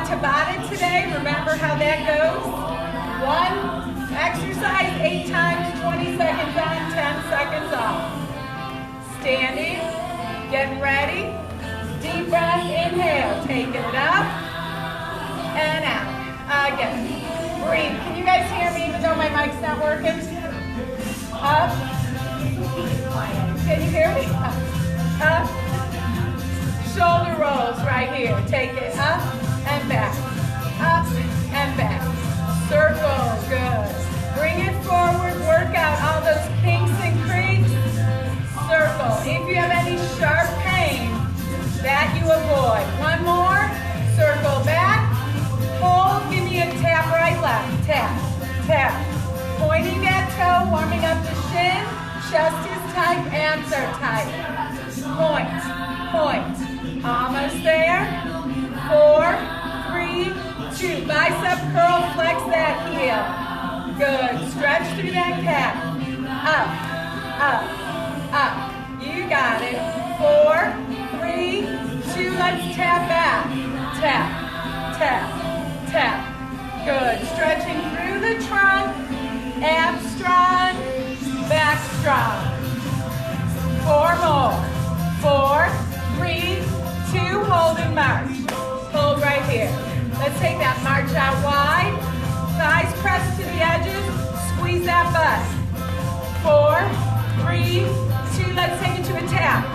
Tabata today. Remember how that goes? One exercise, 8 times, 20 seconds on, 10 seconds off. Standing, getting ready. Deep breath, inhale, taking it up and out. Again, breathe. Can you guys hear me even though my mic's not working? Up. Can you hear me? Up. Shoulder rolls right here. Take it up and back. Up and back. Circle. Good. Bring it forward. Work out all those kinks and creaks. Circle. If you have any sharp pain, that you avoid. One more. Circle back. Hold. Give me a tap right, left. Tap. Tap. Pointing that toe. Warming up the shin. Chest is tight. Abs are tight. Point. Point. Almost there. 4, 3, 2. Bicep curl, flex that heel. Good. Stretch through that calf. Up, up, up. You got it. 4, 3, 2. Let's tap back. Tap, tap, tap. Good. Stretching through the trunk. Abs strong. Back strong. 4 more. 4, 3, 2, hold and march. Hold right here. Let's take that march out wide. Thighs pressed to the edges. Squeeze that butt. 4, 3, 2, let's take it to a tap.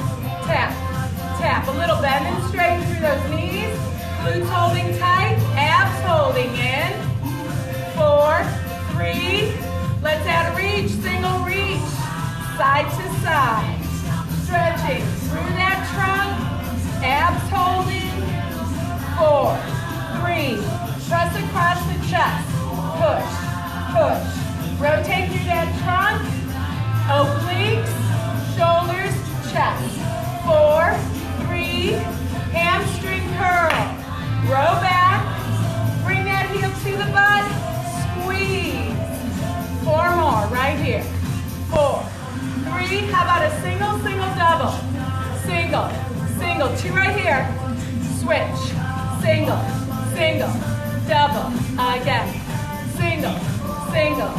Tap, tap. A little bend and straighten through those knees. Glutes holding tight. Abs holding in. 4, 3, let's add a reach. Single reach. Side to side. Stretching through that trunk. Abs holding. 4, 3, press across the chest. Push, push. Rotate through that trunk. Obliques, shoulders, chest. 4, 3, hamstring curl. Row back. Bring that heel to the butt. Squeeze. 4 more right here. 4, 3, how about a single, single, double? Single, single, 2 right here. Switch, single, single, double. Again, single, single.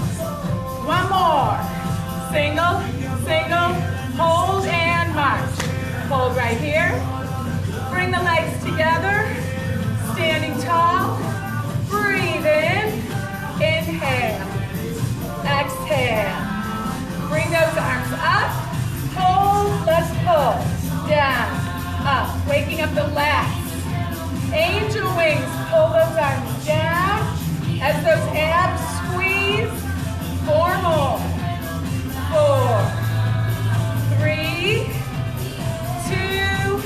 1 more. Single, single, hold and march. Hold right here. Bring the legs together. Standing tall. Breathe in. Inhale. Exhale. Bring those arms up. Hold. Let's pull. Down. Up. Waking up the lats. Angel wings. Pull those arms down. As those abs squeeze. 4 more. 4, 3, 2,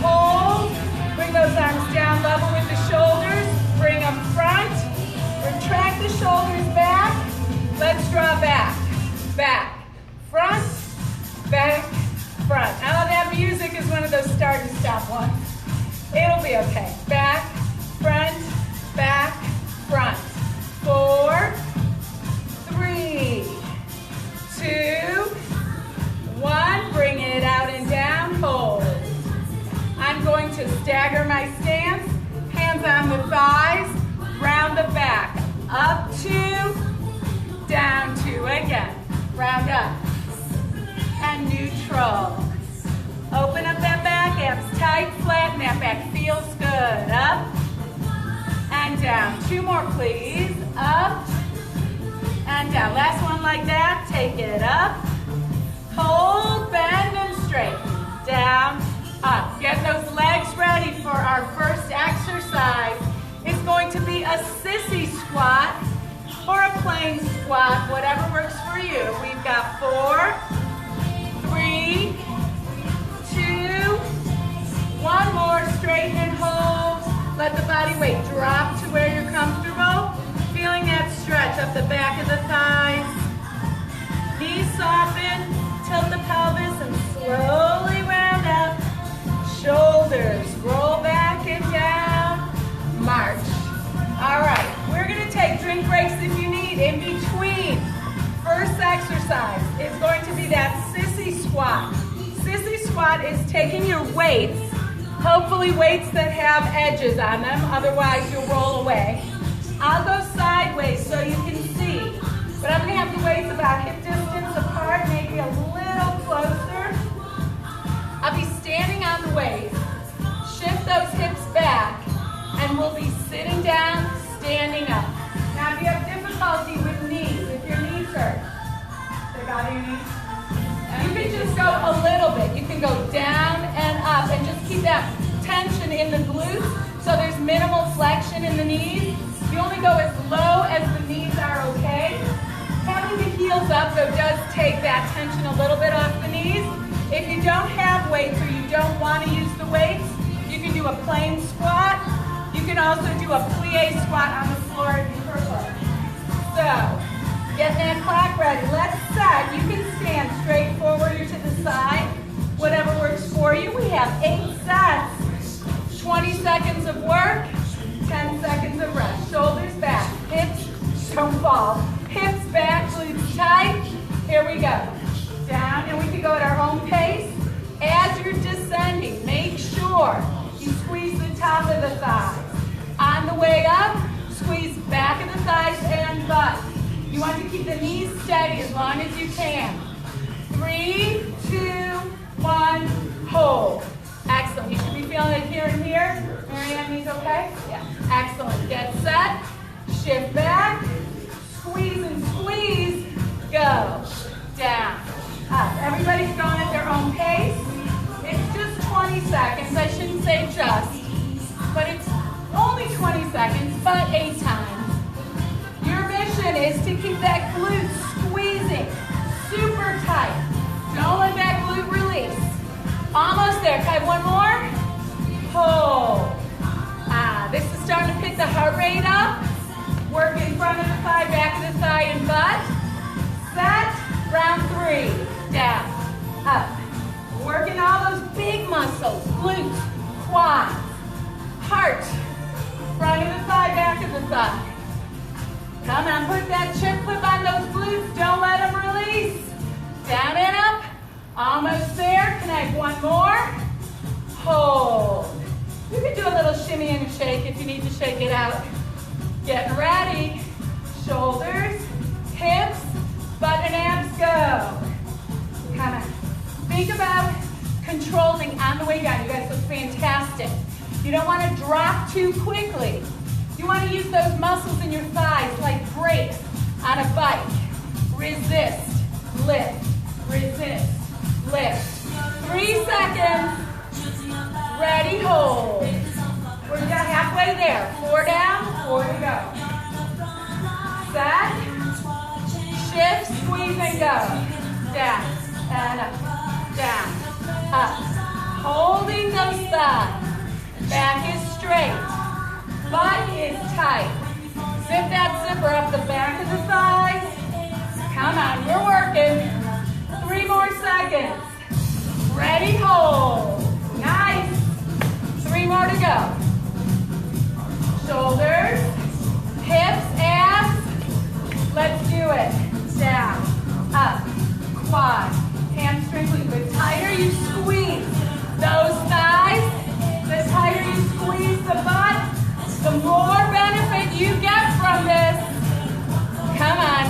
hold. Bring those arms down level with the shoulders. Bring them front. Retract the shoulders back. Let's draw back. Back. Front. Back. Front. Now that music is one of those start and stop ones. It'll be okay. Back. Front. Back. Front. 4, 3, 2, 1. Bring it out and down. Hold. I'm going to stagger my stance. Hands on the thighs. Round the back. Up 2. Down 2 again. Round up. And neutral. Open up that back. Abs tight. Flatten that back. Feels good. Up. And down. 2 more, please. Up. And down. Last one like that. Take it up. Hold, bend, and straighten. Down, up. Get those legs ready for our first exercise. It's going to be a sissy squat or a plain squat, whatever works for you. We've got 4, 3, 2, 1 more. Straighten and hold. Let the body weight drop to where you're comfortable. Feeling that stretch up the back of the thighs. Knees soften, tilt the pelvis and slowly round up. Shoulders roll back and down. March. All right, we're gonna take drink breaks if you need in between. First exercise is going to be that sissy squat. Sissy squat is taking your weights Hopefully weights that have edges on them, otherwise you'll roll away. I'll go sideways so you can see, but I'm gonna have the weights about hip distance apart, maybe a little closer. I'll be standing on the weights. Shift those hips back, and we'll be sitting down, standing up. Now, if you have difficulty with knees, if your knees hurt, they got your knees? You can just go a little bit. You can go down and up, and just keep that tension in the glutes, so there's minimal flexion in the knees. You only go as low as the knees are okay. Having the heels up, though, does take that tension a little bit off the knees. If you don't have weights or you don't want to use the weights, you can do a plain squat. You can also do a plie squat on the floor if you prefer. So, get that clock ready. Let's set. You can stand straight forward or to the side, whatever works for you. We have 8 sets, 20 seconds of work, 10 seconds of rest. Shoulders back, hips don't fall. Hips back, glutes tight. Here we go. Down, and we can go at our own pace. As you're descending, make sure you squeeze the top of the thighs. On the way up, squeeze back of the thighs and butt. You want to keep the knees steady as long as you can. 3, 2, 1, hold. Excellent. You should be feeling it here and here. Marianne, knees okay? Yeah. Excellent. Get set. Shift back. Squeeze and squeeze. Go. Down. Up. Everybody's going at their own pace. It's just 20 seconds. I shouldn't say just, but it's only 20 seconds, but 8 times. Your mission is to keep that glute squeezing super tight. Don't let that glute release. Almost there. Can I have one more? Hold. This is starting to pick the heart rate up. Work in front of the thigh, back of the thigh, and butt. Set. Round 3. Down. Up. Working all those big muscles. Glutes, quads, heart. Front of the thigh, back of the thigh. Come on, put that chip clip on those glutes. Don't let them release. Down and up. Almost there. Can I have one more? Hold. You can do a little shimmy and a shake if you need to shake it out. Getting ready. Shoulders, hips, butt and abs go. Come on. Think about controlling on the way down. You guys look fantastic. You don't want to drop too quickly. You want to use those muscles in your thighs like brakes on a bike. Resist, lift, resist, lift. 3 seconds. Ready, hold. We're halfway there. 4 down, 4 to go. Set. Shift, squeeze, and go. Down, and up, down, up. Holding those thighs. Back is straight. Butt is tight. Zip that zipper up the back of the thighs. Come on, we're working. 3 more seconds. Ready, hold. Nice. 3 more to go. Shoulders, hips, abs. Let's do it. Down, up, quad, hamstring, glute. The tighter you squeeze those thighs, the tighter you squeeze the butt, the more benefit you get from this. Come on.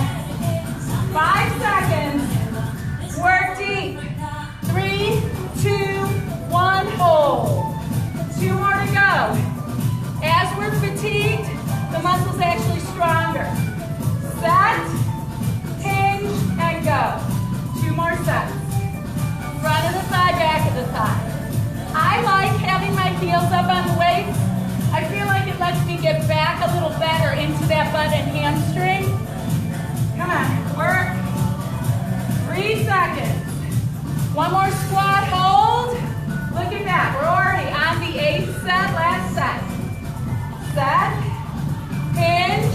5 seconds. Work deep. 3, 2, 1, hold. 2 more to go. As we're fatigued, the muscle's actually stronger. Set, hinge, and go. 2 more sets. Front of the thigh, back of the thigh. I like having my heels up on the weights. I feel like it lets me get back a little better into that butt and hamstring. Come on, work. 3 seconds. 1 more squat, hold. Look at that, we're already on the 8th set, last set. Set, hinge,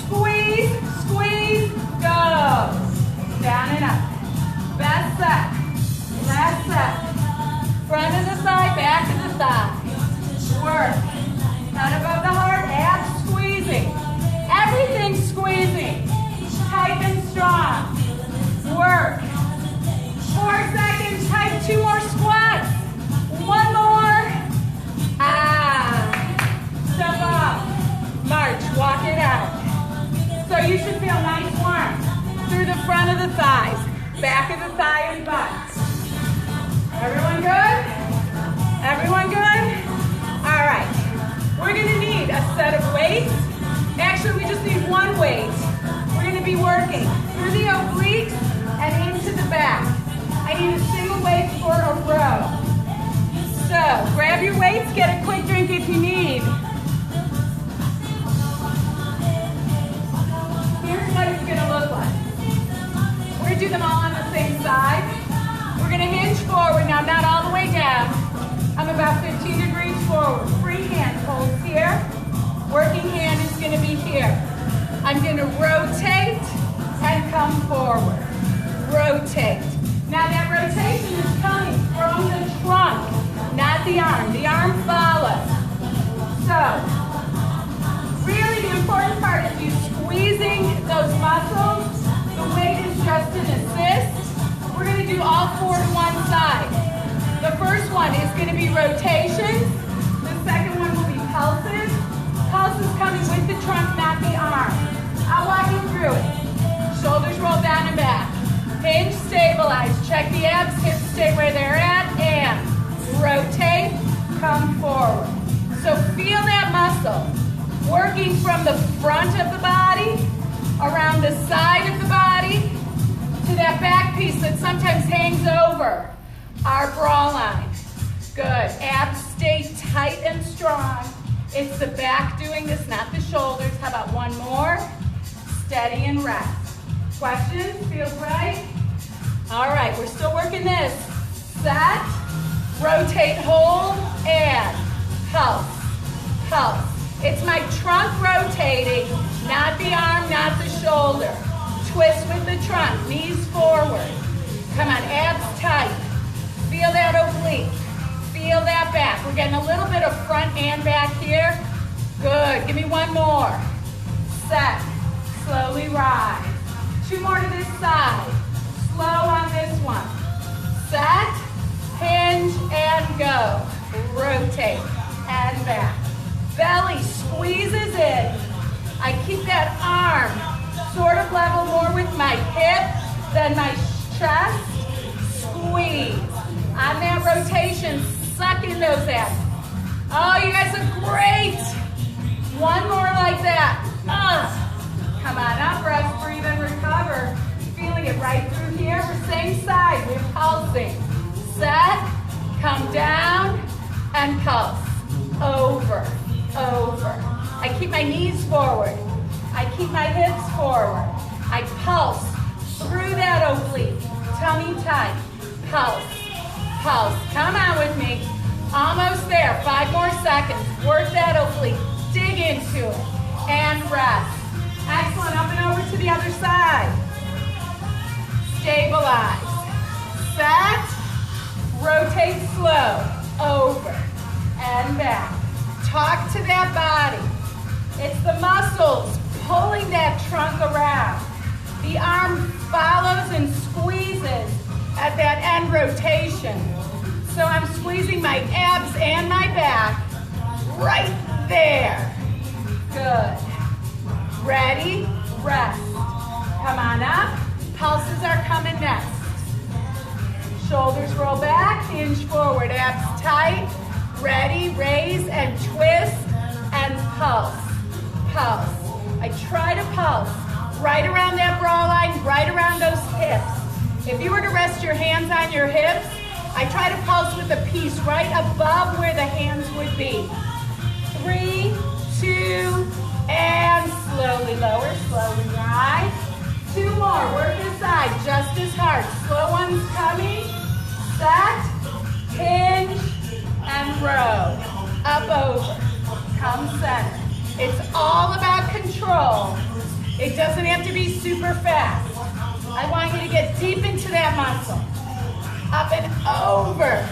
squeeze, squeeze, go. Down and up. Best set, last set. Front of the thigh, back of the thigh. Work. Head above the heart, abs squeezing. Everything squeezing. Tight and strong. Work. 4 seconds, tight Actually, we just need one weight. We're going to be working through the obliques and into the back. I need a single weight for a row. So, grab your weights, get a quick drink if you need. Here's what it's going to look like. We're going to do them all on the same side. We're going to hinge forward. Now, not all the way down. I'm about 15 degrees forward. Free hand holds here. Working hand is going to be here. I'm going to rotate and come forward. Rotate. Now that rotation is coming from the trunk, not the arm. The arm follows. So, really the important part is you squeezing those muscles. The weight is just an assist. We're going to do all four to one side. The first one is going to be rotations. The second one will be pulses. Pulses coming with the trunk, not the arm. I'll walk you through it. Shoulders roll down and back. Hinge, stabilize. Check the abs, hips stay where they're at, and rotate, come forward. So feel that muscle working from the front of the body, around the side of the body, to that back piece that sometimes hangs over our bra line. Good. Abs stay tight and strong. It's the back doing this, not the shoulders. How about one more? Steady and rest. Questions? Feels right? All right, we're still working this. Set, rotate, hold, and pulse, pulse. It's my trunk rotating, not the arm, not the shoulder. Twist with the trunk, knees forward. Come on, abs tight. Feel that oblique. Feel that back. We're getting a little bit of front and back here. Good. Give me one more. Set. Slowly rise. Two more to this side. Slow on this one. Set. Hinge and go. Rotate and back. Belly squeezes in. I keep that arm sort of level more with my hip than my chest. Squeeze. On that rotation, suck in those abs. Oh, you guys look great. One more like that. Come on up, rest, breathe, and recover. Feeling it right through here. We're same side. We're pulsing. Set, come down, and pulse. Over, over. I keep my knees forward. I keep my hips forward. I pulse through that oblique. Tummy tight. Pulse. Pulse. Come on with me. Almost there. 5 more seconds. Work that oblique. Dig into it. And rest. Excellent. Up and over to the other side. Stabilize. Set. Rotate slow. Over. And back. Talk to that body. It's the muscles pulling that trunk around. The arm follows and squeezes at that end rotation. So I'm squeezing my abs and my back right there. Good. Ready? Rest. Come on up. Pulses are coming next. Shoulders roll back, hinge forward, abs tight. Ready, raise and twist and pulse. Pulse. I try to pulse right around that bra line, right around those hips. If you were to rest your hands on your hips, I try to pulse with a piece right above where the hands would be. 3, 2, and slowly lower, slowly rise. 2 more, work this side just as hard. Slow ones coming. Set, hinge, and row. Up, over, come center. It's all about control. It doesn't have to be super fast. I want you to get deep into that muscle. Up and over.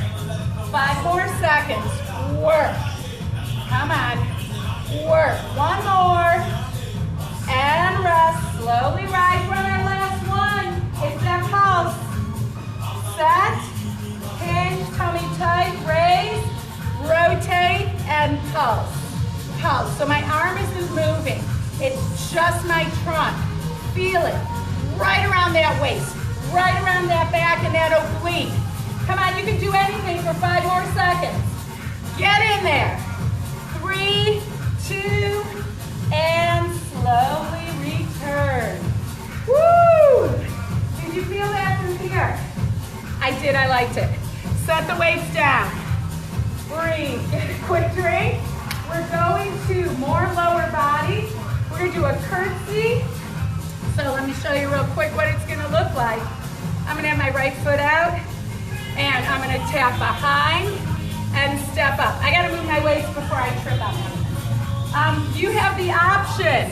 5 more seconds. Work. Come on. Work. 1 more. And rest. Slowly rise from our last one. It's that pulse. Set. Hinge. Tummy tight. Raise. Rotate. And pulse. Pulse. So my arm isn't moving. It's just my trunk. Feel it. Right around that waist. Right around that back and that oblique. Come on, you can do anything for 5 more seconds. Get in there. 3, 2, and slow. liked it. Set the weights down. Breathe. Get a quick drink. We're going to more lower body. We're going to do a curtsy. So let me show you real quick what it's going to look like. I'm going to have my right foot out, and I'm going to tap behind and step up. I got to move my waist before I trip up. You have the option.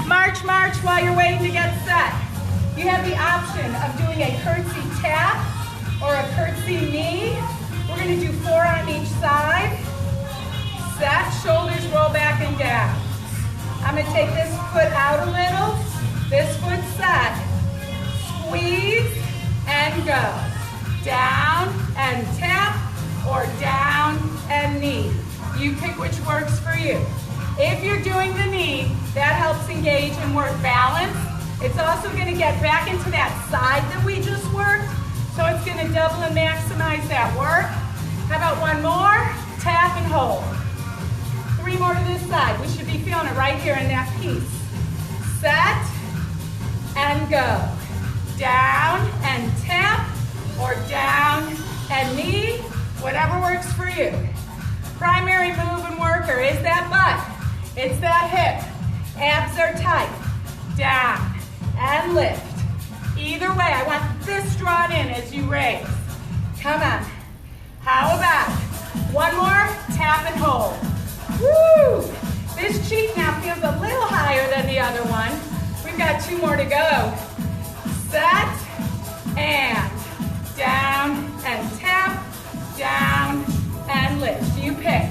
March, march while you're waiting to get set. You have the option of doing a curtsy tap or a curtsy knee. We're going to do 4 on each side. Set, shoulders roll back and down. I'm going to take this foot out a little. This foot set. Squeeze and go. Down and tap or down and knee. You pick which works for you. If you're doing the knee, that helps engage and work balance. It's also going to get back into that side that we just worked, so it's going to double and maximize that work. How about one more? Tap and hold. 3 more to this side. We should be feeling it right here in that piece. Set and go. Down and tap or down and knee, whatever works for you. Primary move and worker is that butt. It's that hip. Abs are tight. Down and lift. Either way, I want this drawn in as you raise. Come on. How about one more? Tap and hold. Woo! This cheek now feels a little higher than the other one. We've got 2 more to go. Set and down and tap, down and lift. You pick.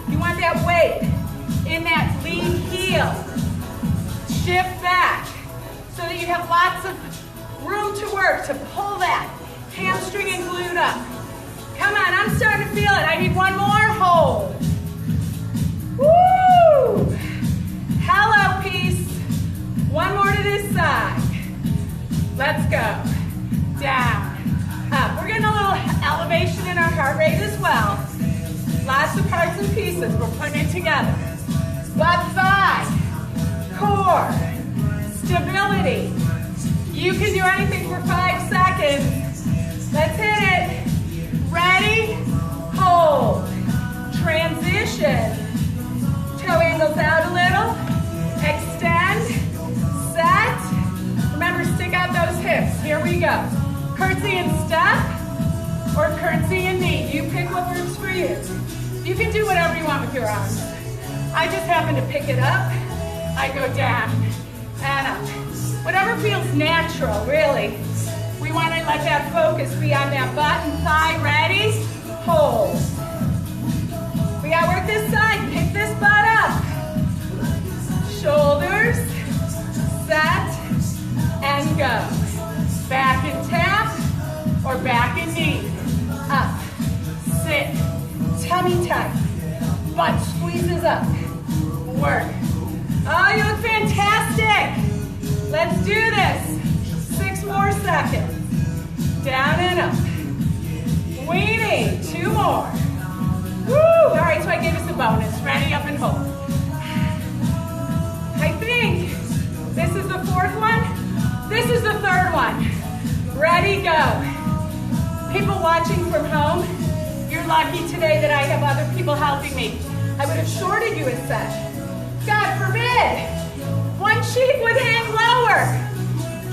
You want that weight in that lead heel. Shift back so that you have lots of room to work to pull that hamstring and glute up. Come on, I'm starting to feel it. I need one more. Hold. Woo! Hello, peace. One more to this side. Let's go. Down, up. We're getting a little elevation in our heart rate as well. Lots of parts and pieces. We're putting it together. Butt side, core, stability. You can do anything for 5 seconds. Let's hit it. Ready? Hold. Transition. Toe angles out a little. Extend. Set. Remember, stick out those hips. Here we go. Curtsy and step or curtsy and knee. You pick what works for you. You can do whatever you want with your arms. I just happen to pick it up. I go down and up. Whatever feels natural, really. We want to let that focus be on that butt and thigh. Ready? Hold. We got to work this side. Pick this butt up. Shoulders. Set. And go. Back and tap or back and knee. Up. Sit. Tummy tight. Butt squeezes up. Work. Oh, you look fantastic. Let's do this. 6 more seconds. Down and up. Weenie. 2 more. Woo! All right, so I gave us a bonus. Ready, up and hold. I think this is the 4th one. This is the 3rd one. Ready, go. People watching from home, you're lucky today that I have other people helping me. I would have shorted you a set. God forbid. One cheek would hang lower.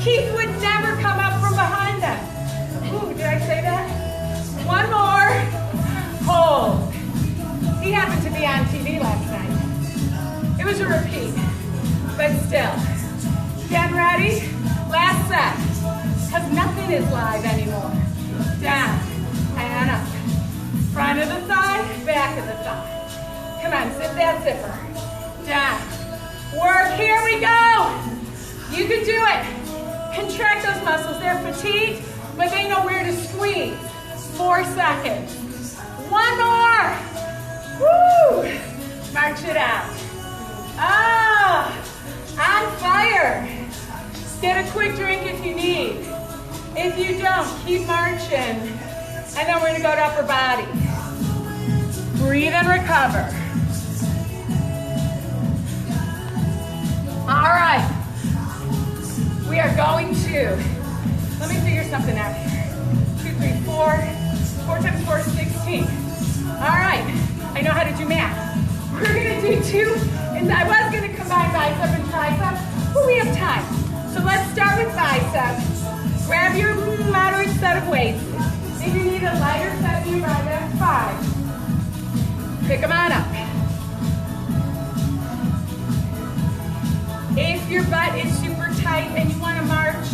Keith would never come up from behind them. Ooh, did I say that? One more. Hold. He happened to be on TV last night. It was a repeat, but still. Get ready. Last set. Because nothing is live anymore. Down and up. Front of the thigh, back of the thigh. Come on, zip that zipper. Down. Work, here we go. You can do it. Contract those muscles. They're fatigued, but they know where to squeeze. 4 seconds. 1 more. Woo! March it out. Ah, on fire. Get a quick drink if you need. If you don't, keep marching. And then we're gonna go to upper body. Breathe and recover. All right. We are going to, let me figure something out here. 2, 3, 4. 4 times 4 is 16. All right, I know how to do math. We're gonna do 2, and I was gonna combine bicep and tricep, but we have time. So let's start with biceps. Grab your moderate set of weights. If you need a lighter set, you ride at 5. Pick them on up. If your butt is super tight and you want to march,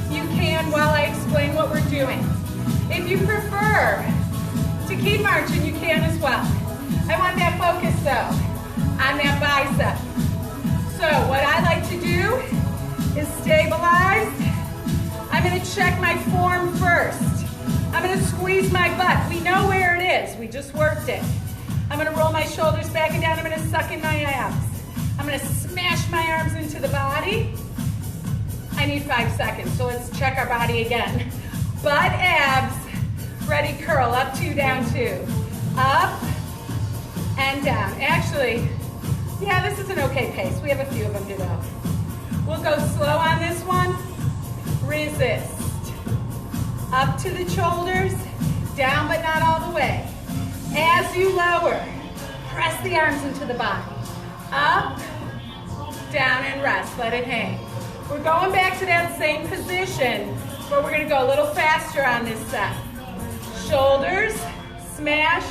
you can while I explain what we're doing. If you prefer to keep marching, you can as well. I want that focus though, on that bicep. So what I like to do is stabilize. I'm going to check my form first. I'm going to squeeze my butt. We know where it is. We just worked it. I'm going to roll my shoulders back and down. I'm going to suck in my abs. I'm going to smash my arms into the body. I need 5 seconds, so let's check our body again. Butt, abs, ready, curl, up 2, down 2. Up and down. Actually, yeah, this is an okay pace. We have a few of them to go. We'll go slow on this one. Resist. Up to the shoulders, down but not all the way. As you lower, press the arms into the body. Up, down, and rest. Let it hang. We're going back to that same position, but we're going to go a little faster on this set. Shoulders, smash,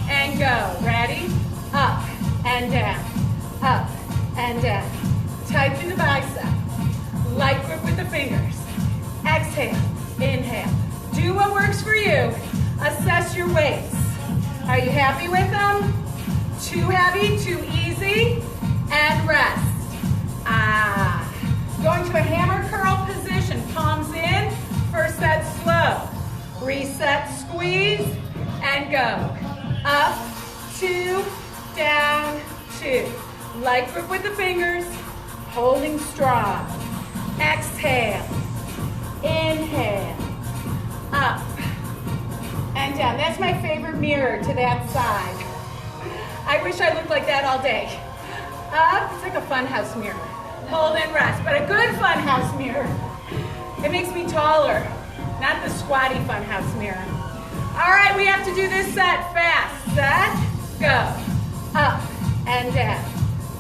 and go. Ready? Up and down. Up and down. Tighten the bicep. Light grip with the fingers. Exhale, inhale. Do what works for you. Assess your weights. Are you happy with them? Too heavy, too easy? And rest. Going to a hammer curl position. Palms in. First set slow. Reset, squeeze, and go. Up, 2, down, 2. Light grip with the fingers. Holding strong. Exhale. Inhale. Up and down. That's my favorite mirror to that side. I wish I looked like that all day. Up, it's like a funhouse mirror. Hold and rest, but a good funhouse mirror. It makes me taller, not the squatty funhouse mirror. All right, we have to do this set fast. Set, go. Up and down,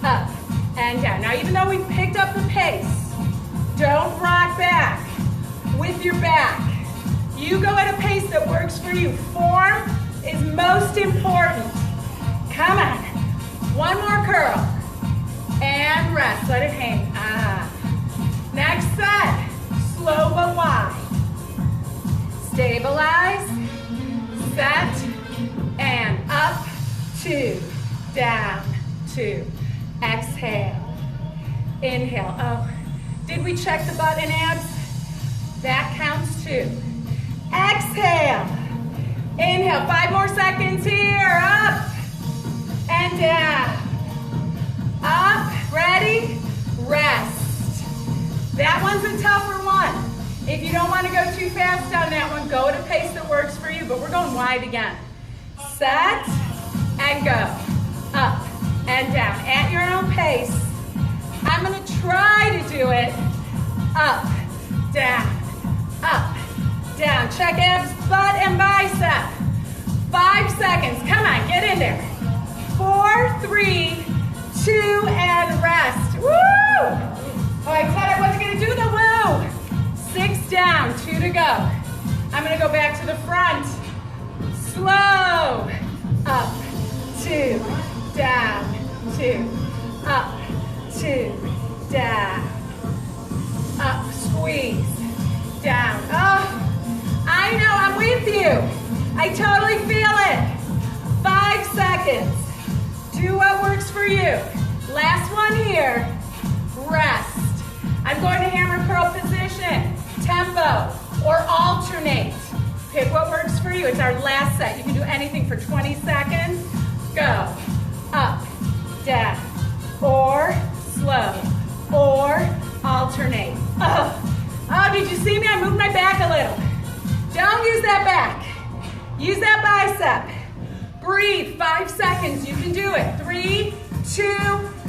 up and down. Now, even though we picked up the pace, don't rock back with your back. You go at a pace that works for you. Form is most important. Come on. One more curl. And rest. Let it hang. Next set. Slow but wide. Stabilize. Set. And up, 2. Down, 2. Exhale. Inhale. Oh, did we check the butt and abs? That counts too. Exhale. Inhale. 5 more seconds here. Up and down. Up. Ready? Rest. That one's a tougher one. If you don't want to go too fast on that one, go at a pace that works for you, but we're going wide again. Set and go. Up and down. At your own pace. I'm going to try to do it. Up, down, up, down. Check abs, butt, and bicep. 5 seconds. Come on, get in there. 4, 3, 2, and rest. Woo! Oh, I said I wasn't going to do the woo. 6 down, 2 to go. I'm going to go back to the front. Slow. Up, 2, down, 2, up, 2, down, up, squeeze, down. Oh, I know, I'm with you. I totally feel it. 5 seconds. Do what works for you. Last one here. Rest. I'm going to hammer curl position, tempo, or alternate. Pick what works for you. It's our last set. You can do anything for 20 seconds. Go. Up, down, or slow, or alternate. Oh, did you see me? I moved my back a little. Don't use that back. Use that bicep. Breathe. 5 seconds. You can do it. 3, 2.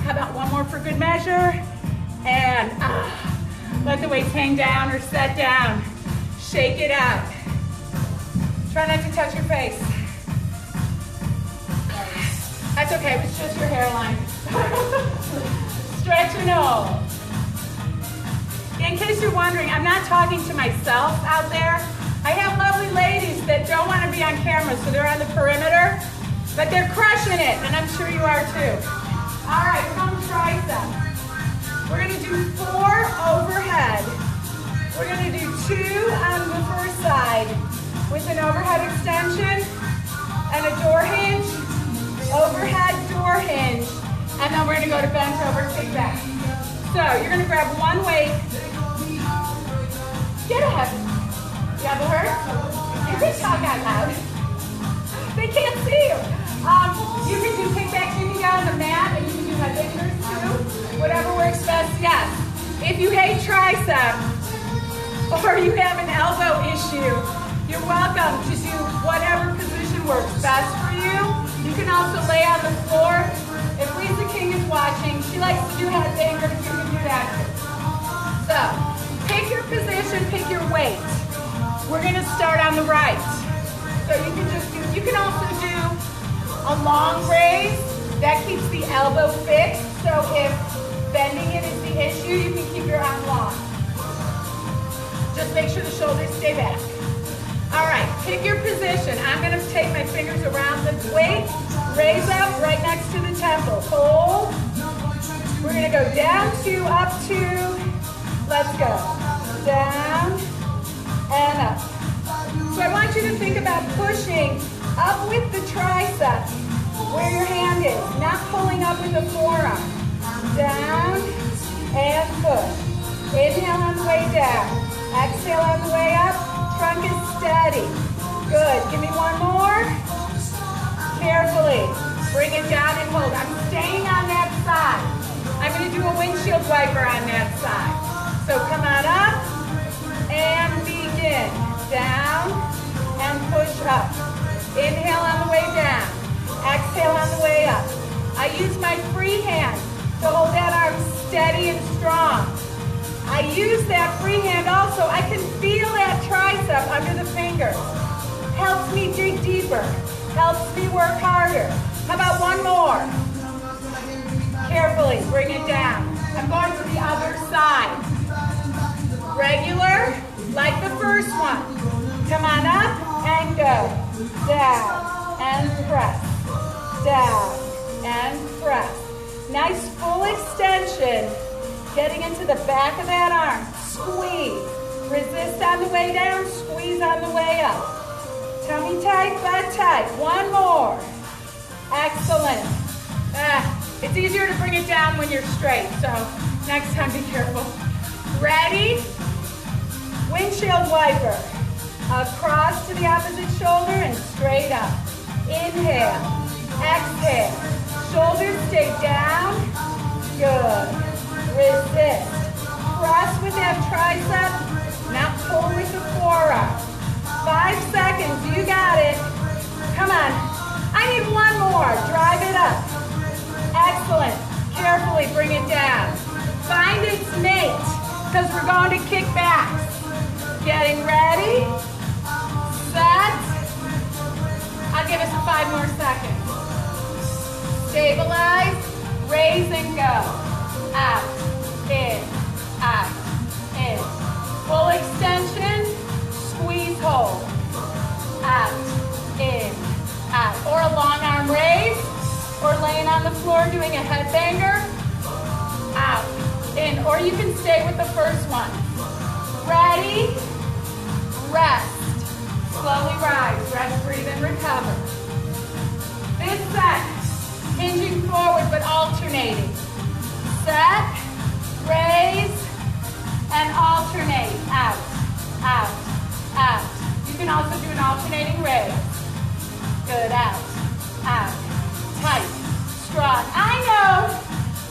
How about one more for good measure? And let the weights hang down or set down. Shake it out. Try not to touch your face. That's okay, it's just your hairline. Stretch and hold. In case you're wondering, I'm not talking to myself out there. I have lovely ladies that don't want to be on camera, so they're on the perimeter, but they're crushing it, and I'm sure you are too. All right, come tricep. We're going to do 4 overhead. We're going to do 2 on the first side with an overhead extension and a door hinge, overhead door hinge, and then we're going to go to bent over kickback. So you're going to grab one weight. Get ahead. You have a hurt? You can talk out loud. They can't see you. You can do kickbacks. You can go on the mat, and you can do my fingers too. Whatever works best. Yes. If you hate tricep or you have an elbow issue, you're welcome to do whatever position works best for you. You can also lay on the floor. If Lisa King is watching, she likes to do head bangers. You can do that too. So, pick your position, pick your weight. We're going to start on the right. So you can also do a long raise. That keeps the elbow fixed. So if bending it is the issue, you can keep your arm long. Just make sure the shoulders stay back. All right, pick your position. I'm going to take my fingers around the weight, raise up right next to the temple. Hold. We're going to go down 2, up 2. Let's go. Down and up. So I want you to think about pushing up with the tricep where your hand is, not pulling up with the forearm. Down and push. Inhale on the way down. Exhale on the way up. Trunk is steady. Good. Give me one more. Carefully. Bring it down and hold. I'm staying on that side. I'm going to do a windshield wiper on that side. So come on up and begin. Down and push up. Inhale on the way down. Exhale on the way up. I use my free hand to hold that arm steady and strong. I use that free hand also. I can feel that tricep under the fingers. Helps me dig deeper. Helps me work harder. How about one more? Carefully, bring it down. I'm going to the other side. Regular, like the first one. Come on up and go. Down and press. Down and press. Nice full extension. Getting into the back of that arm. Squeeze. Resist on the way down. Squeeze on the way up. Tummy tight, butt tight. One more. Excellent. It's easier to bring it down when you're straight, so next time be careful. Ready? Windshield wiper. Across to the opposite shoulder and straight up. Inhale. Exhale. Shoulders stay down. Good. Resist. Press with that tricep. Now pull with the forearm. 5 seconds. You got it. Come on. I need one more. Drive it up. Excellent. Carefully bring it down. Find its mate because we're going to kick back. Getting ready. Set. I'll give us 5 more seconds. Stabilize. Raise and go. Out. In. Out. In. Full extension. Squeeze, hold. Out. In. Out. Or a long arm raise. Or laying on the floor doing a headbanger. Out. In. Or you can stay with the first one. Ready? Rest. Slowly rise. Rest, breathe, and recover. This set, hinging forward but alternating. Set, raise, and alternate. Out, out, out. You can also do an alternating raise. Good, out, out. Tight, strong. I know.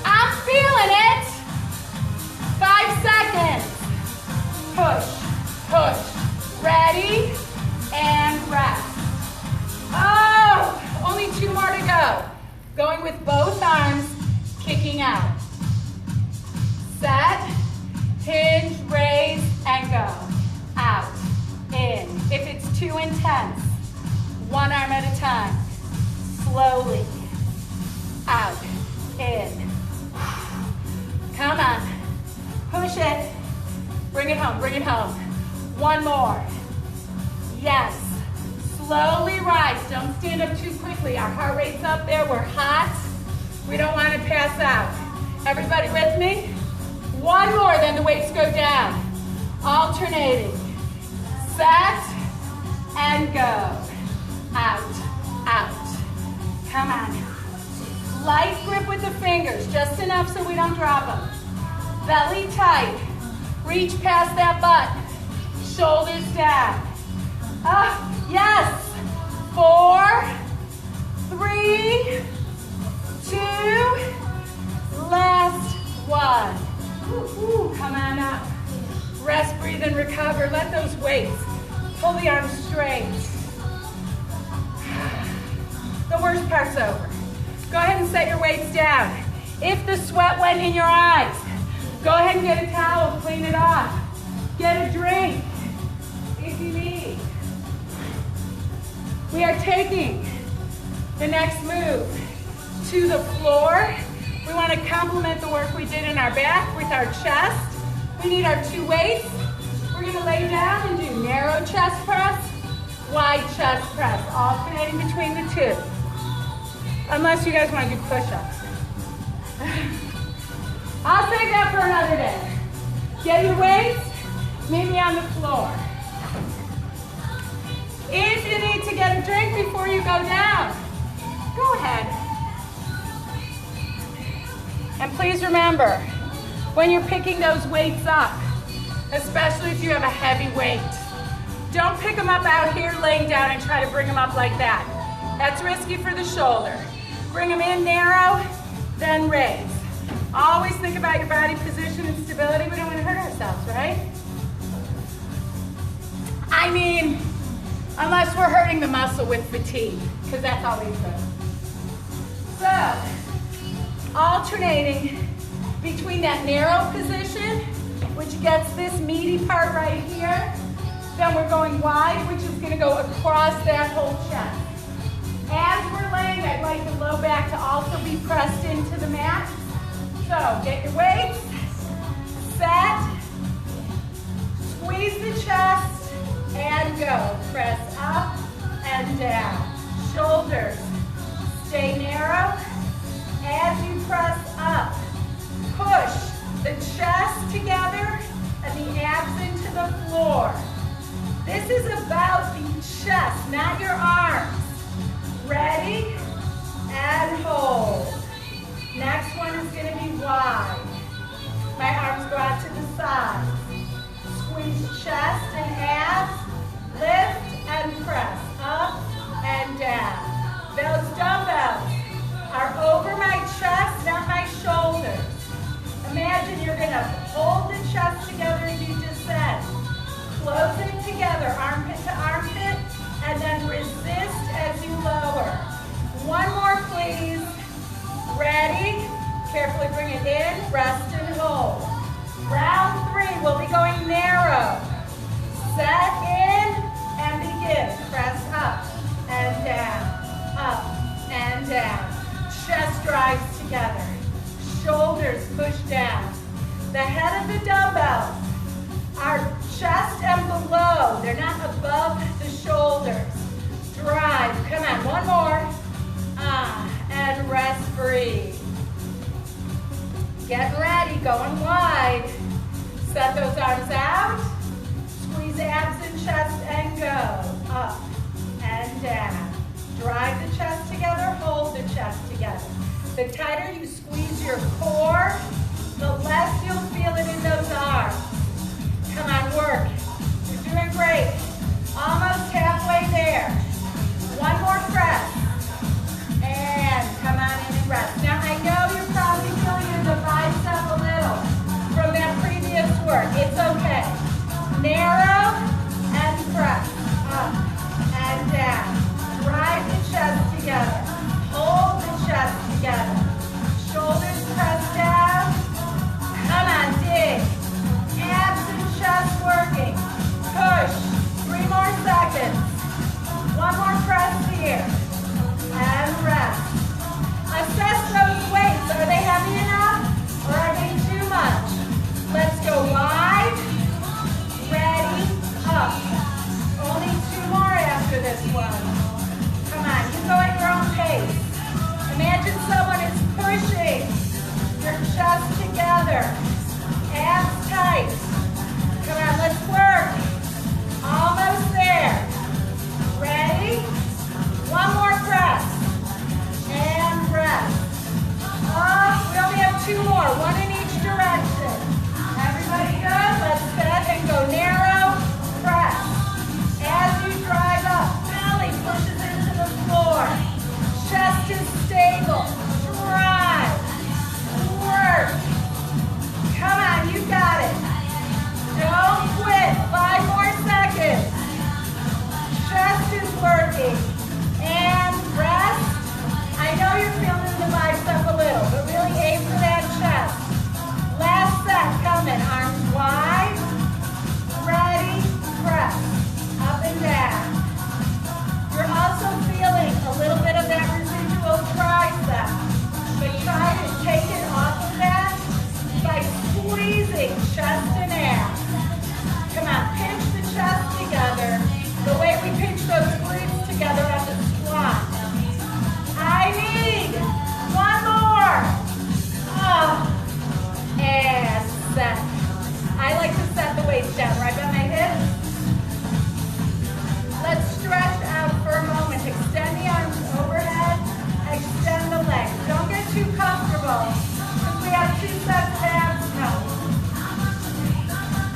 I'm feeling it. 5 seconds. Push, push. Ready, and rest. Oh, only 2 more to go. Going with both arms, kicking out. Set, hinge, raise, and go. Out, in. If it's too intense, One arm at a time. Slowly. Out. In. Come on. Push it. Bring it home. Bring it home. One more. Yes. Slowly rise. Don't stand up too quickly. Our heart rate's up there. We're hot. We don't want to pass out. Everybody with me? One more, then the weights go down. Alternating. Set and go. Out, out. Come on. Light grip with the fingers, just enough so we don't drop them. Belly tight. Reach past that butt. Shoulders down. Yes. 4, 3, 2, last one. Come on up. Rest, breathe, and recover. Let those weights pull the arms straight. The worst part's over. Go ahead and set your weights down. If the sweat went in your eyes, go ahead and get a towel, clean it off. Get a drink if you need. We are taking the next move to the floor. We want to complement the work we did in our back with our chest. We need our 2 weights. We're going to lay down and do narrow chest press, wide chest press, alternating between the 2. Unless you guys want to do push-ups. I'll save that for another day. Get your weights, meet me on the floor. If you need to get a drink before you go down, go ahead. And please remember, when you're picking those weights up, especially if you have a heavy weight, don't pick them up out here laying down and try to bring them up like that. That's risky for the shoulder. Bring them in narrow, then raise. Always think about your body position and stability. We don't want to hurt ourselves, right? I mean, unless we're hurting the muscle with fatigue, because that's always good. So, alternating between that narrow position, which gets this meaty part right here, then we're going wide, which is going to go across that whole chest. As we're laying, I'd like the low back to also be pressed into the mat. So, get your weights, set, squeeze the chest, and go. Press up and down. Shoulders stay narrow. As you press up, push the chest together and the abs into the floor. This is about the chest, not your arms. Ready? And hold. Next one is going to be wide. My arms go out to the side. Squeeze chest and abs. Lift and press. Up and down. Those dumbbells are over my chest, not my shoulders. Imagine you're going to hold the chest together as you descend. Close it together, armpit to armpit, and then resist as you lower. One more, please. Ready? Carefully bring it in, rest and hold. Round 3, we'll be going narrow. Set in and begin. Press up and down, up and down. Chest drives together. Shoulders push down. The head of the dumbbells are chest and below. They're not above the shoulders. Drive. Come on, one more. And rest, breathe. Get ready, going wide. Set those arms out. Squeeze abs and chest and go. Up and down. Drive the chest together, hold the chest together. The tighter you squeeze your core, the less you'll feel it in those arms. Come on, work. You're doing great. Almost halfway there. One more press. And come on in and rest. Now I know you're probably feeling in the bicep a little from that previous work. It's okay. Narrow and press. Up and down. Drive the chest together. Hold the chest together. Shoulders press down. Come on, dig. Abs and chest working. Push is stable. Drive. Work. Come on, you got it. Don't quit. 5 more seconds. Chest is working. And rest. I know you're feeling the bicep a little, but really aim for that chest. Last set coming. Arms wide. Ready. Press. Up and down. You're also feeling a little bit of that residual tricep, but try to take it off of that by squeezing chest and abs. Come on, pinch the chest together the way we pinch those glutes together on the squat. I need 1 more. And set. I like to set the weights down right by my hips. Let's stretch out for a moment. Extend the arms overhead. Extend the legs. Don't get too comfortable because we have 2 sets of abs coming.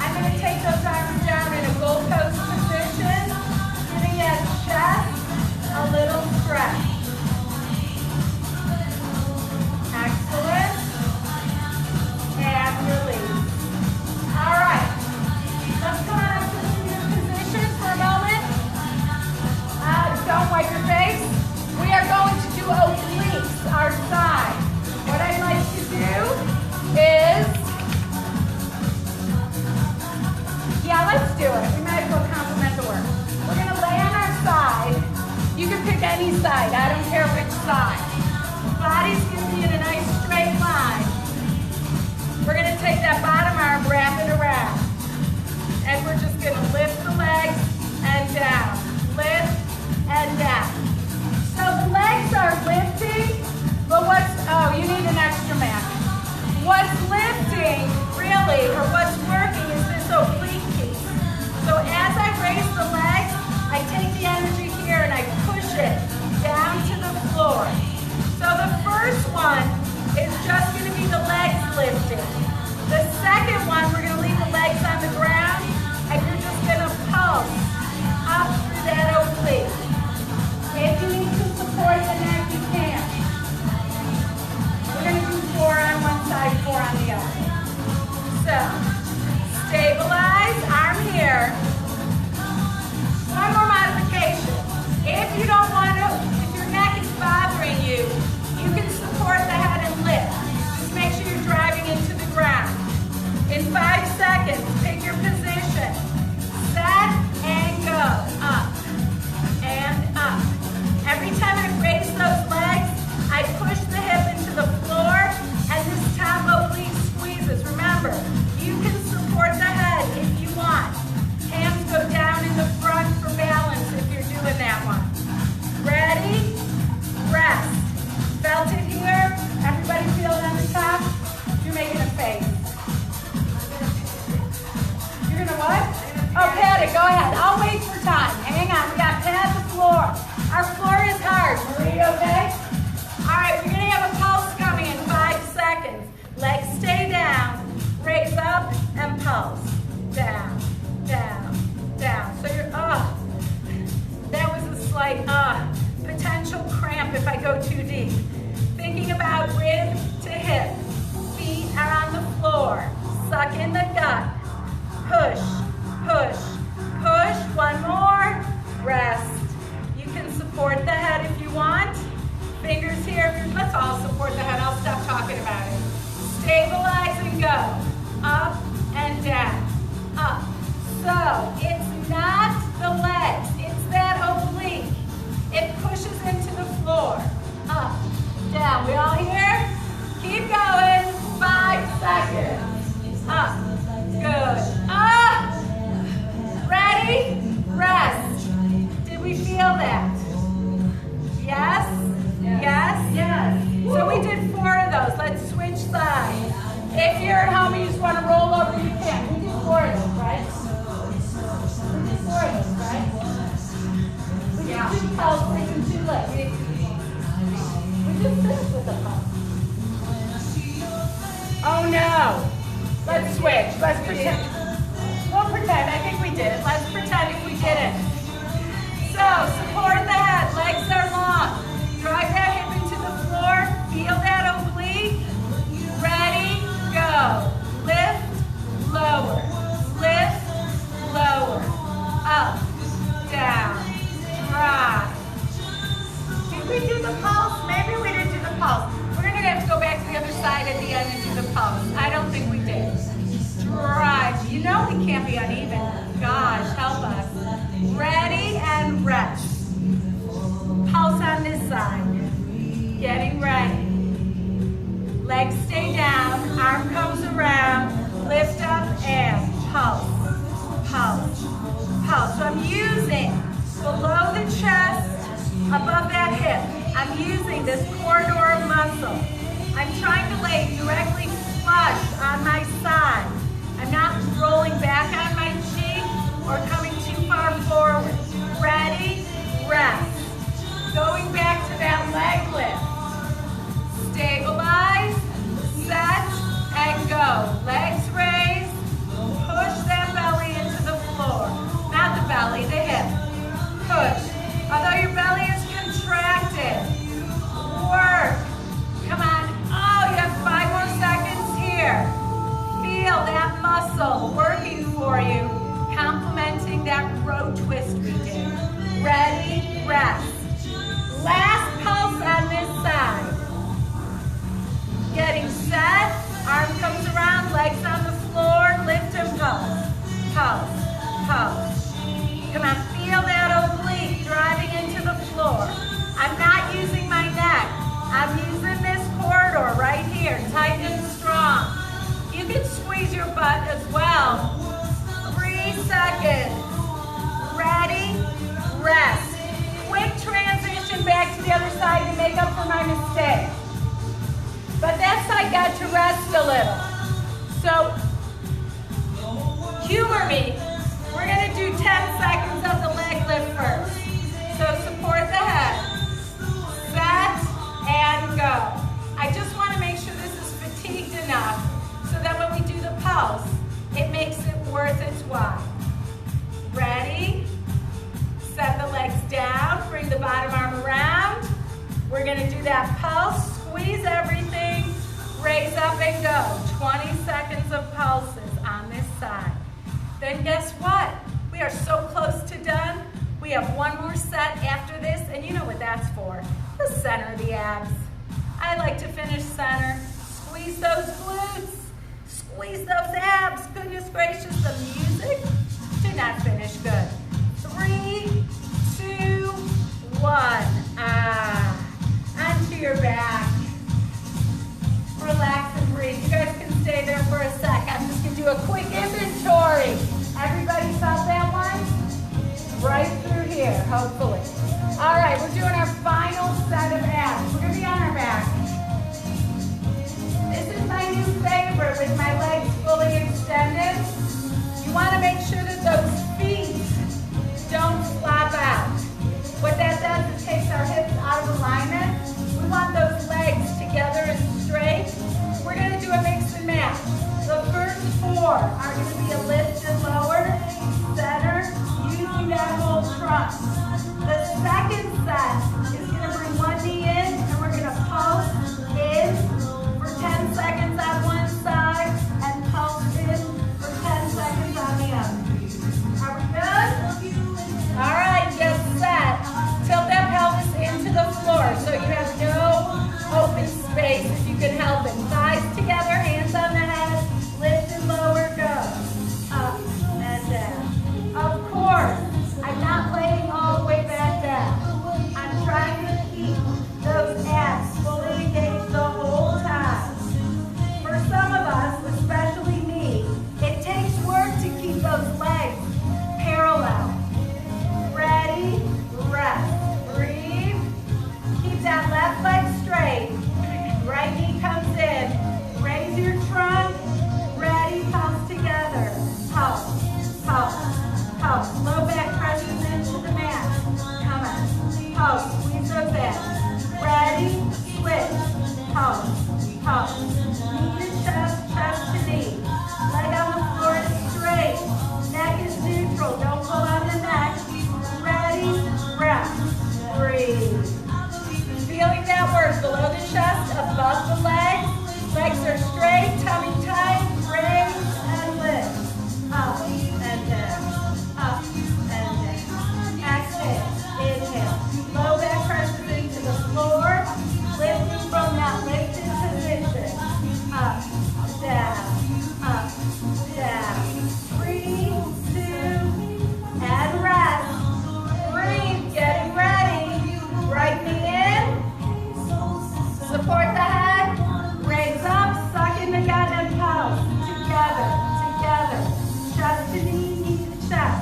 I'm going to take those arms down in a goalpost position, giving that chest a little stretch. Excellent. And release. All right. Let's come on up to the seated position for a moment. Don't wipe your face. We are going to do obliques, our side. What I'd like to do is, let's do it. We might as well complement the work. We're going to lay on our side. You can pick any side. I don't care which side. Body's going to be in a nice straight line. We're going to take that bottom arm, wrap it around. And we're just going to lift the legs and down. Lift and down. So the legs are lifting, but you need an extra mat. What's lifting, really, or what's working is this oblique piece. So as I raise the legs, I take the energy here and I push it down to the floor. So the first one is just going to be the legs lifting. The second one, we're going to leave the legs on the ground, and you're just going to pulse up through that oblique. If you need to support the neck, you can. We're going to do 4 on one side, 4 on the other. So, stabilize, arm here. One more modification. If you don't want to, if your neck is bothering you, you can support the head and lift. Just make sure you're driving into the ground. In 5 seconds, pick your position. Set and go. Up and up. Every time I raise those legs, I push the hip into the floor and this top oblique squeezes. Remember, you can support the head if you want. Hands go down in the front for balance if you're doing that one. Ready? Rest. Felt it here? Everybody feel it on the top? You're making a face. You're gonna what? Oh, pat it. Go ahead. I'll wait for time. Hang on. We got pat the floor. Our floor is hard. Marie, okay? All right, we're going to have a pulse coming in 5 seconds. Legs stay down. Raise up and pulse. Down, down, down. So you're, that was a slight, potential cramp if I go too deep. Thinking about rib to hip. Feet are on the floor. Suck in the gut. Push, push, push. 1 more. Rest. Support the head if you want. Fingers here. Let's all support the head. I'll stop talking about it. Stabilize and go. Up and down. Up. So it's not the legs. It's that oblique. It pushes into the floor. Up. Down. We all here? Keep going. 5 seconds. Up. Good. Up. Ready? Rest. Did we feel that? Yes? Yes? Yes. So we did 4 of those. Let's switch sides. If you're at home and you just want to roll over, you can. We did 4 of those, right? We did 4 of those, right? We did 2 pulses and 2 legs. We just finished with the pulse. Oh no. Let's switch. Let's pretend. We'll pretend. I think we did it. Let's pretend if we didn't. So, support the head, legs are long. Drive that hip into pulse? Maybe we didn't do the pulse. We're going to have to go back to the other side at the end and do the pulse. I don't think we did. Drive. You know we can't be uneven. Gosh, help us. Ready and rest. Pulse on this side. Getting ready. Legs stay down. Arm comes around. Lift up and pulse. Pulse. Pulse. So I'm using below the chest, above that hip. I'm using this corridor muscle. I'm trying to lay directly flush on my side. I'm not rolling back on my cheek or coming too far forward. Ready, rest. Going back to that leg lift. Stabilize, set, and go. Legs raised. Push that belly into the floor. Not the belly, the hip. Push. Although your belly is contracted. Work. Come on. Oh, you have 5 more seconds here. Feel that muscle working for you, complementing that row twist we did. Ready, rest. Last pulse on this side. Getting set. Arm comes around, legs on the floor. Lift and pulse. Pulse. Pulse. Come on, feel that oblique driving into the floor. I'm not using my neck. I'm using this corridor right here, tight and strong. You can squeeze your butt as well. 3 seconds. Ready, rest. Quick transition back to the other side to make up for my mistake. But that side got to rest a little. So, humor me. We're going to do 10 seconds of the leg lift first. So support the head. Set and go. I just want to make sure this is fatigued enough so that when we do the pulse, it makes it worth its while. Ready? Set the legs down. Bring the bottom arm around. We're going to do that pulse. Squeeze everything. Raise up and go. 20 seconds of pulses on this side. Then guess what? We are so close to done. We have one more set after this, and you know what that's for. The center of the abs. I like to finish center. Squeeze those glutes. Squeeze those abs. Goodness gracious, the music did not finish good. 3, 2, 1. Onto your back. Relax and breathe. You guys can stay there for a sec. I'm just going to do a quick inventory. Everybody felt that one? Right through here, hopefully. All right, we're doing our final set of abs. We're going to be on our back. This is my new favorite with my legs fully extended. You want to make sure that those feet don't flop out. What that does is takes our hips out of alignment. We want those legs together and straight. We're going to do a mix and match. The first 4 are going to be a lift and lower, center, using that whole trunk. The second set is going to bring one knee in, and we're going to pulse in for 10 seconds on one side, and pulse in for 10 seconds on the other. Are we good? All right, get set. Tilt that pelvis into the floor so you have no open space if you can help it. Thighs together, hands on the head, lift and lower, go. Up and down. Of course, I'm not laying all the way back down. I'm trying to keep those abs fully engaged the whole time. For some of us, especially me, it takes work to keep those legs parallel. Ready, rest. Breathe. Keep that left leg straight. Right knee comes in. Raise your trunk. Ready, pulse together. Pulse, pulse, pulse. Low back presses into the mat. Come on. Pulse, squeeze those abs. Ready, switch. Pulse, pulse. Knee to chest, chest to knee. Leg on the floor is straight. Neck is neutral. Don't pull on the neck. Ready, rest. Breathe. Feeling that work below the chest, above the legs. Legs are straight, tummy tight, raise and lift. Up and down, up and down. Exhale, inhale. Low back presses into the floor. Lifting from that lifted position. Up, down, up, down. 3, 2, and rest. Breathe, getting ready. Right knee in. Support the head. Raise up, suck in the gut and pulse. Together, together. Chest to knee, knee to chest.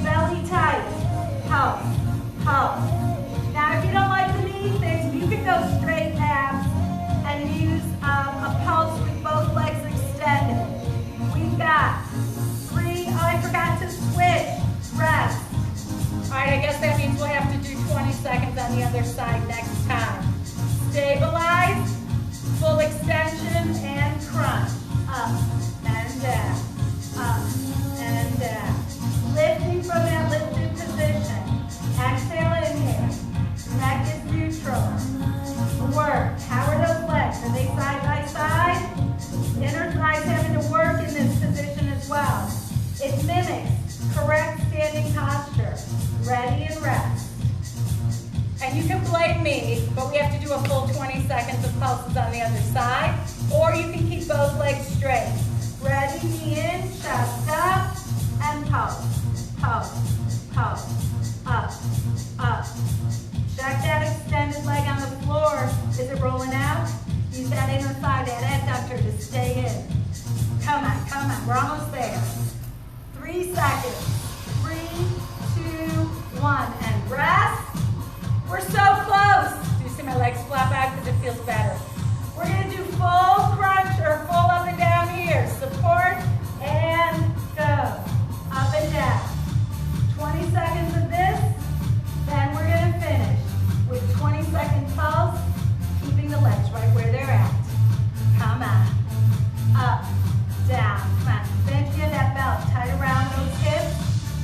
Belly tight. Pulse, pulse. Now if you don't like the knee thing, you can go straight abs and use a pulse with both legs extended. We've got 3, oh I forgot to switch, rest. All right, I guess that means we'll have to do 20 seconds on the other side next time. Stabilize, full extension and crunch. Up and down, up and down. Lifting from that lifted position. Exhale, inhale. Neck is neutral. Work. How are those legs? Are they side by side? Inner thighs having to work in this position as well. It mimics correct standing posture. Ready and rest. And you can blame me, but we have to do a full 20 seconds of pulses on the other side, or you can keep both legs straight. Ready, knee in, chest up, and pulse, pulse, pulse, up, up. Check that extended leg on the floor. Is it rolling out? Use that inner thigh, that adductor to stay in. Come on, we're almost there. 3 seconds. 3, 2, 1, and rest. We're so close. Do you see my legs flap out because it feels better? We're going to do full crunch or full up and down here. Support and go. Up and down. 20 seconds of this, then we're going to finish with 20-second pulse, keeping the legs right where they're at. Come on. Up, down, come on. Then get that belt tight around those hips,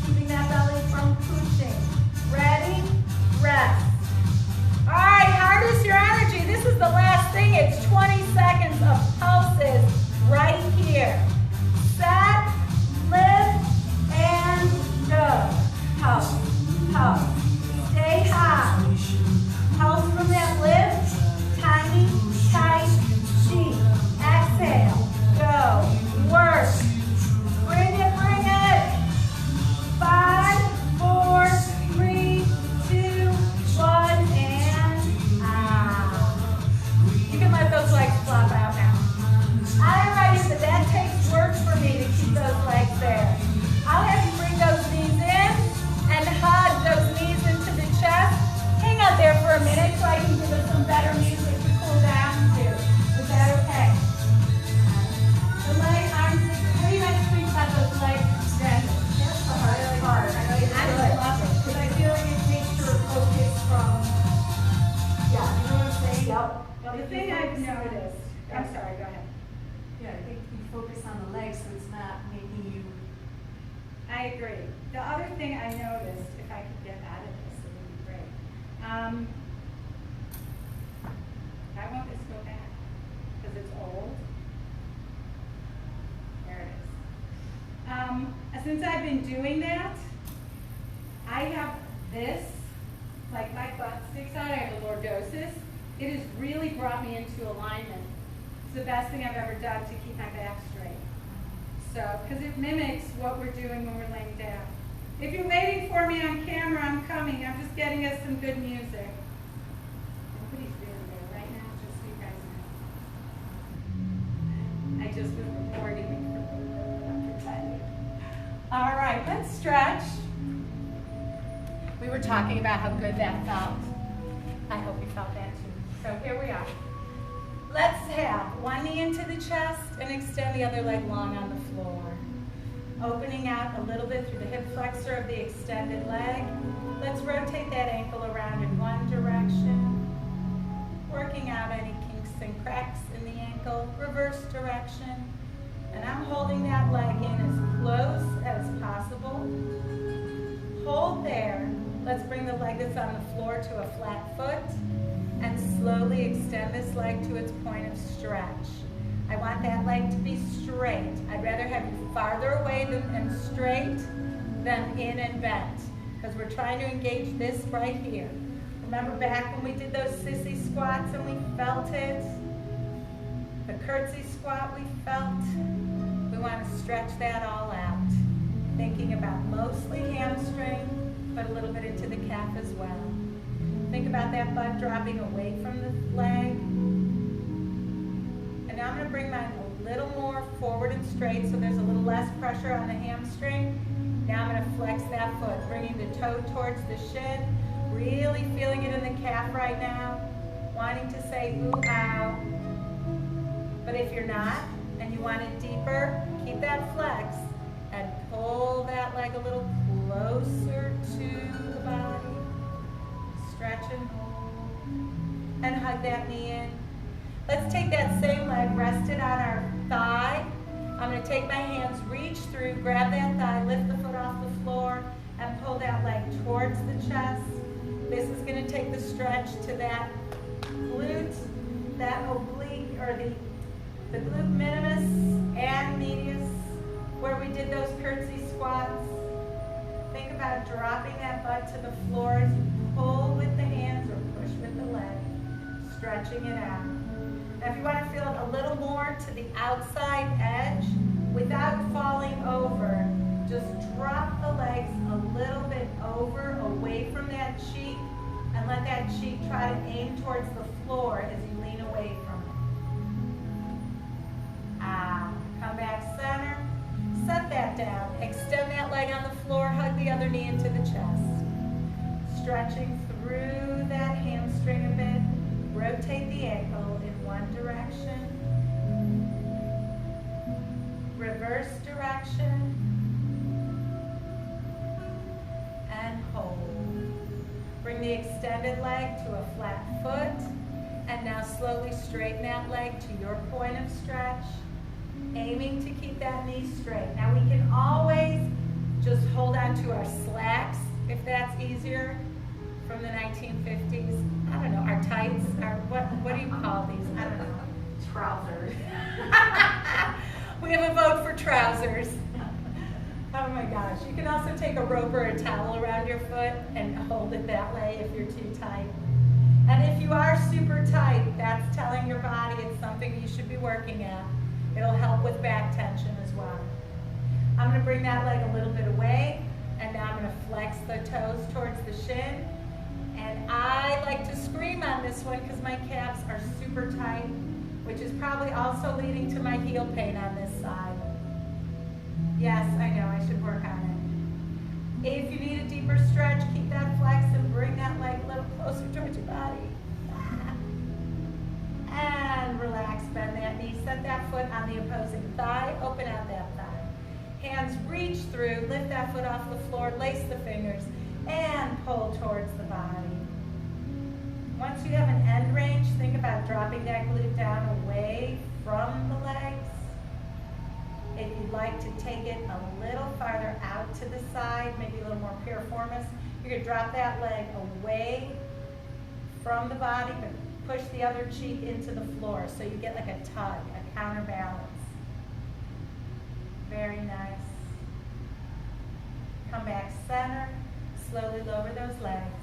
keeping that belly from pushing. Ready? Rest. All right, harness your energy. This is the last thing. It's 20 seconds of pulses right here. Set, lift, and go. Pulse, pulse. Stay high. Pulse from that lift. Tiny, tight, deep. Exhale. Go. Work. Bring it, bring it. 5, 4, 3, 2, 1, and out. You can let those legs flop out now. Alrighty, but that takes work for me to keep those legs there. I'll have you bring those knees in and hug those knees into the chest. Hang out there for a minute so I can give us some better music to cool down to. Is that okay? The leg arms, what do you guys think about those legs extended? That's really hard. I know you love it. Because I feel like it takes your focus from, yeah, you know what I'm saying? Yep. The thing I've noticed, I'm sorry, go ahead. Yeah, I think you focus on the legs so it's not making you. I agree. The other thing I noticed, if I could get out of this, it would be great. I want this to go back because it's old. There it is. Since I've been doing that, I have this, like my butt sticks out, I have a lordosis. It has really brought me into alignment. It's the best thing I've ever done to keep my back straight. So, because it mimics what we're doing when we're laying down. If you're waiting for me on camera, I'm coming. I'm just getting us some good music. Nobody's doing there right now, just so you guys know. I just was recording it. All right, let's stretch. We were talking about how good that felt. I hope you felt that too. So here we are. Let's have one knee into the chest and extend the other leg long on the floor. Opening out a little bit through the hip flexor of the extended leg. Let's rotate that ankle around in one direction. Working out any kinks and cracks in the ankle. Reverse direction. And I'm holding that leg in as close as possible. Hold there. Let's bring the leg that's on the floor to a flat foot. And slowly extend this leg to its point of stretch. I want that leg to be straight. I'd rather have you farther away and straight than in and bent, because we're trying to engage this right here. Remember back when we did those sissy squats and we felt it. The curtsy squat we felt. We want to stretch that all out. Thinking about mostly hamstring, but a little bit into the calf as well. Think about that butt dropping away from the leg. And now I'm going to bring mine a little more forward and straight so there's a little less pressure on the hamstring. Now I'm going to flex that foot, bringing the toe towards the shin, really feeling it in the calf right now, wanting to say ooh, ow. But if you're not, and you want it deeper, keep that flex and pull that leg a little closer to the body. Stretch and hold. And hug that knee in. Let's take that same leg rested on our thigh. I'm going to take my hands, reach through, grab that thigh, lift the foot off the floor, and pull that leg towards the chest. This is going to take the stretch to that glute, that oblique, or the glute minimus and medius, where we did those curtsy squats. Think about dropping that butt to the floor as you pull with the hands or push with the leg, stretching it out. Now if you want to feel it a little more to the outside edge, without falling over, just drop the legs a little bit over, away from that cheek, and let that cheek try to aim towards the floor as you lean away from it. Come back center, set that down, extend that leg on the floor, hug the other knee into the chest. Stretching through that hamstring a bit, rotate the ankle in one direction, reverse direction, and hold. Bring the extended leg to a flat foot, and now slowly straighten that leg to your point of stretch, aiming to keep that knee straight. Now we can always just hold on to our slacks if that's easier, from the 1950s. I don't know, our tights, our what do you call these? I don't know. Trousers. We have a vote for trousers. Oh my gosh. You can also take a rope or a towel around your foot and hold it that way if you're too tight. And if you are super tight, that's telling your body it's something you should be working at. It'll help with back tension as well. I'm going to bring that leg a little bit away, and now I'm going to flex the toes towards the shin. And I like to scream on this one because my calves are super tight, which is probably also leading to my heel pain on this side. Yes, I know, I should work on it. If you need a deeper stretch, keep that flex and bring that leg a little closer towards your body. And relax, bend that knee, set that foot on the opposing thigh, open out that thigh. Hands reach through, lift that foot off the floor, lace the fingers, and pull towards the body. Once you have an end range, think about dropping that glute down away from the legs. If you'd like to take it a little farther out to the side, maybe a little more piriformis, you could drop that leg away from the body, but push the other cheek into the floor so you get like a tug, a counterbalance. Very nice. Come back center, slowly lower those legs.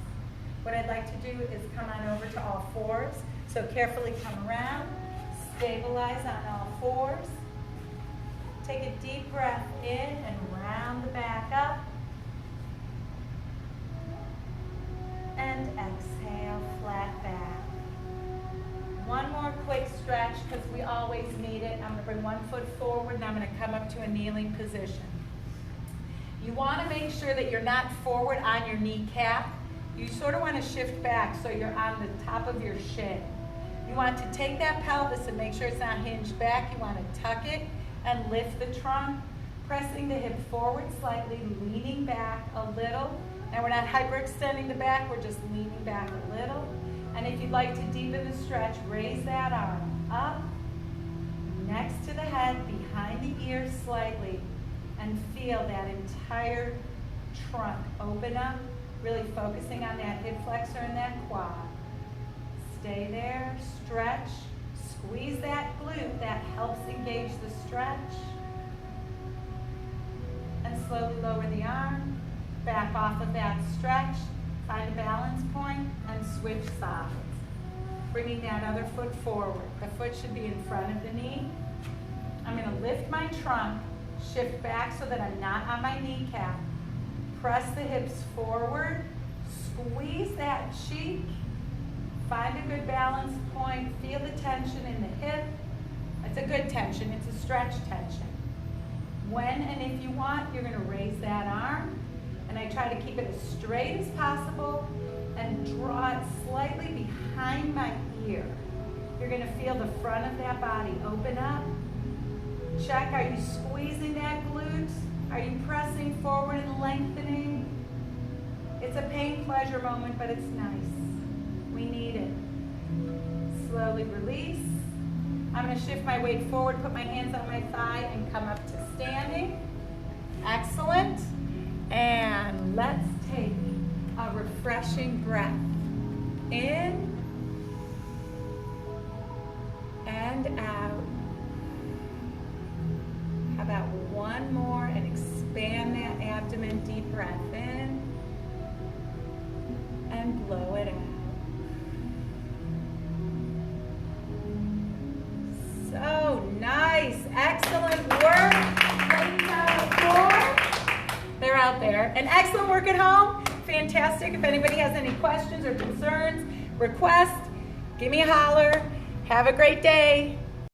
What I'd like to do is come on over to all fours. So carefully come around, stabilize on all fours. Take a deep breath in and round the back up. And exhale, flat back. One more quick stretch because we always need it. I'm going to bring one foot forward and I'm going to come up to a kneeling position. You want to make sure that you're not forward on your kneecap. You sort of want to shift back so you're on the top of your shin. You want to take that pelvis and make sure it's not hinged back. You want to tuck it and lift the trunk, pressing the hip forward slightly, leaning back a little. And we're not hyperextending the back, we're just leaning back a little. And if you'd like to deepen the stretch, raise that arm up, next to the head, behind the ears slightly, and feel that entire trunk open up, really focusing on that hip flexor and that quad. Stay there, stretch, squeeze that glute, that helps engage the stretch. And slowly lower the arm, back off of that stretch, find a balance point, and switch sides. bringing that other foot forward. The foot should be in front of the knee. I'm going to lift my trunk, shift back so that I'm not on my kneecap. Press the hips forward, squeeze that cheek, find a good balance point, feel the tension in the hip. It's a good tension, it's a stretch tension. When and if you want, you're going to raise that arm, and I try to keep it as straight as possible and draw it slightly behind my ear. You're going to feel the front of that body open up. Check, are you squeezing that glute? Are you pressing forward and lengthening? It's a pain-pleasure moment, but it's nice. We need it. Slowly release. I'm going to shift my weight forward, put my hands on my thigh, and come up to standing. Excellent. And let's take a refreshing breath. In and out. How about one more, and expand that abdomen, deep breath in, and blow it out. So nice, excellent work. Ladies on the floor, they're out there. And excellent work at home, fantastic. If anybody has any questions or concerns, requests, give me a holler. Have a great day.